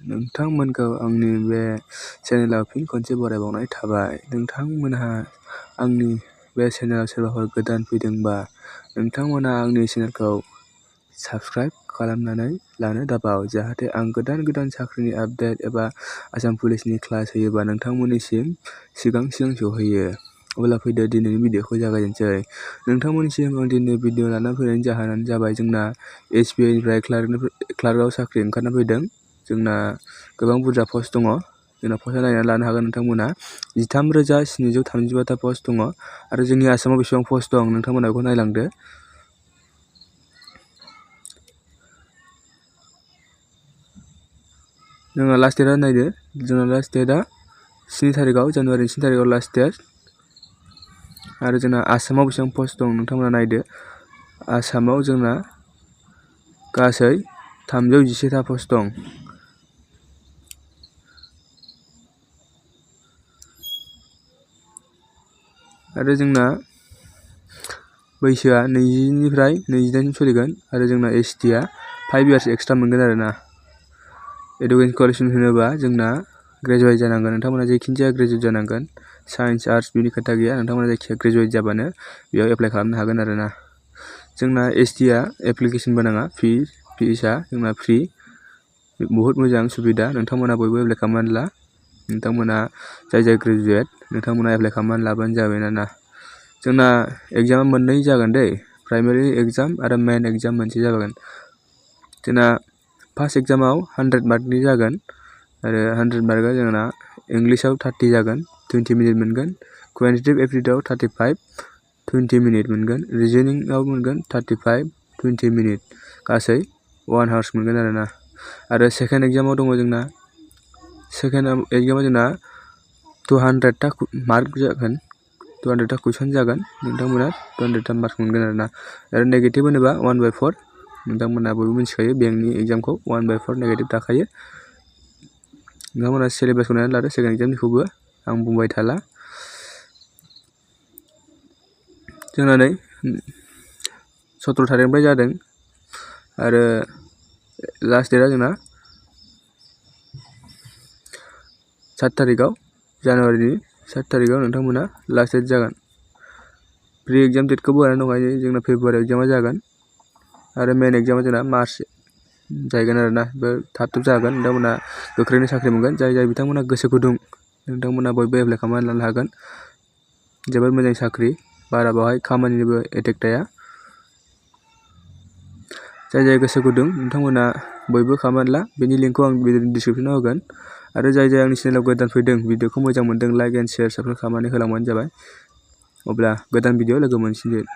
नोंथांमोनखौ आंनि बे चेनेलाव फिन खनसे बरायबावनाय थाबाय। नोंथांमोनहा आंनि बे चेनेलाव सोरबाफोर गोदान फैदोंबा नोंथांमोनहा आंनि चेनेलखौ साबस्क्राइब खालामनानै लानो दाबाव, जाहाथे आं गोदान गोदान साख्रिनि आपडेट एबा आसाम पुलिसनि क्लास होयोबा नोंथांमोननिसिम सिगां सहैयो। अब्ला फैदो दिनैनि भिडिअखौ जागायजेनसै। नोंथांमोननिसिम आं दिनै भिडिअ लाना फैनायनि जाहोनानो जाबाय जोंना SBI निफ्राय क्लार्कआव साख्रि ओंखारना फैदों। जोंना गोबां बुरजा पस्ट दङ। जोंना पस्टआ नायनानै लानो हागोन नोंथांमोना 13,735टा पस्ट दङ आरो जोंनि आसामाव बेसेबां पस्ट दं नोंथांमोना बेखौ नायलांदो। जोंना लास्ट डेटआ नायदो, जोंना लास्ट डेटआ 7 तारिखआव, जानुवारि 7 तारिखआव लास्ट डेट। आरो जोंना आसामाव बेसेबां पस्ट दं नोंथांमोना नायदो। आसामाव जोंना गासै 311टा पस्ट दं। आरो जोंना बैसोआ 20 निफ्राय 28 सोलिगोन आरो जोंना STआ 5 इयार्स एक्सट्रा मोनगोन आरोना। एडुकेशन क्वालिफिकेशन होनोबा जोंना ग्रेजुवेट जानांगोन, नोंथांमोना जेखिजाया ग्रेजुवेट जानांगोन। साइन्स आर्ट्स बिनि खोथा गैया, नोंथांमोना जायखिया ग्रेजुवेट जाबानो बेयाव एप्लाइ खालामनो हागोन आरोना। जोंना STआ एप्लिकेशनबो नाङा, फिसआ जोंना फ्रि। बहुत मोजां सुबिदा, नोंथांमोना बयबो एप्लाइ खालामनानै ला। नोंथांमोना जाय ग्रेजुवेट नोंथांमोना एप्लाइ खालामनानै लाबानो जाबाय आरोना। जोंना एग्जामा मोननै जागोन दै, प्राइमारि एग्जाम आरो मेन एग्जाम मोनसे जागोन। जोंना फार्स्ट एग्जामाव 100 मार्कनि जागोन आरो 100 मार्कआ जोंना इंलिसाव 30 जागोन, 20 मिनिट मोनगोन। क्वान्टिटेटिभ एप्टिटिउडआव 35, 20 मिनिट मोनगोन। रिजनिंआव मोनगोन 35, 20 मिनिट, गासै 1 आवार्स मोनगोन आरोना। आरो सेकेन्ड एग्जामाव दङ जोंना, सेकेन्ड एग्जामाव जोंना 200टा मार्क जागोन, 200टा कुइसन जागोन। नोंथांमोना 200टा मार्क मोनगोन आरोना। आरो नेगेटिभ होनोबा 1/4, नोंथांमोना बयबो मिथिखायो बेंकनि एग्जामखौ 1/4 नेगेटिभ थाखायो। नोंथांमोना सिलेबासखौ नायनानै लादो सेकेन्ड एग्जामनिखौबो, आं बुंबाय थाला। जोंना नै 17 तारिखनिफ्राय जादों आरो लास्ट डेटआ जोंना 7 तारिखआव, जानुवारिनि 7 तारिखआव नोंथांमोना लास्ट डेट जागोन। प्रि एग्जाम डेटखौबो होनानै दंखायो, जोंना फेब्रुवारियाव एग्जामा जागोन आरो मेन एग्जामा जोंना मार्च जाहैगोन आरोना। बे थाब जागोन, नोंथांमोना गोख्रैनो साख्रि मोनगोन। जाय बिथांमोना गोसो गुदुं नोंथांमोना बयबो एप्लाइ खालामनानै लानो हागोन। जोबोद मोजां साख्रि, बारा बावहाय खामानिनिबो एटेक थाया। जाय गोसो गुदुं नोंथांमोना बयबो खालामनानै ला। बेनि लिंकखौ आं भिडिअनि डिसक्रिपसनाव होगोन। आरो जाय आंनि चेनेलाव गोदान फैदों, भिडिअखौ मोजां मोनदों लाइक एन्ड शेयार साबस्क्राइब खालामनानै होलांबानो जाबाय। अब्ला गोदान भिडिअ लोगो मोनसिगोन।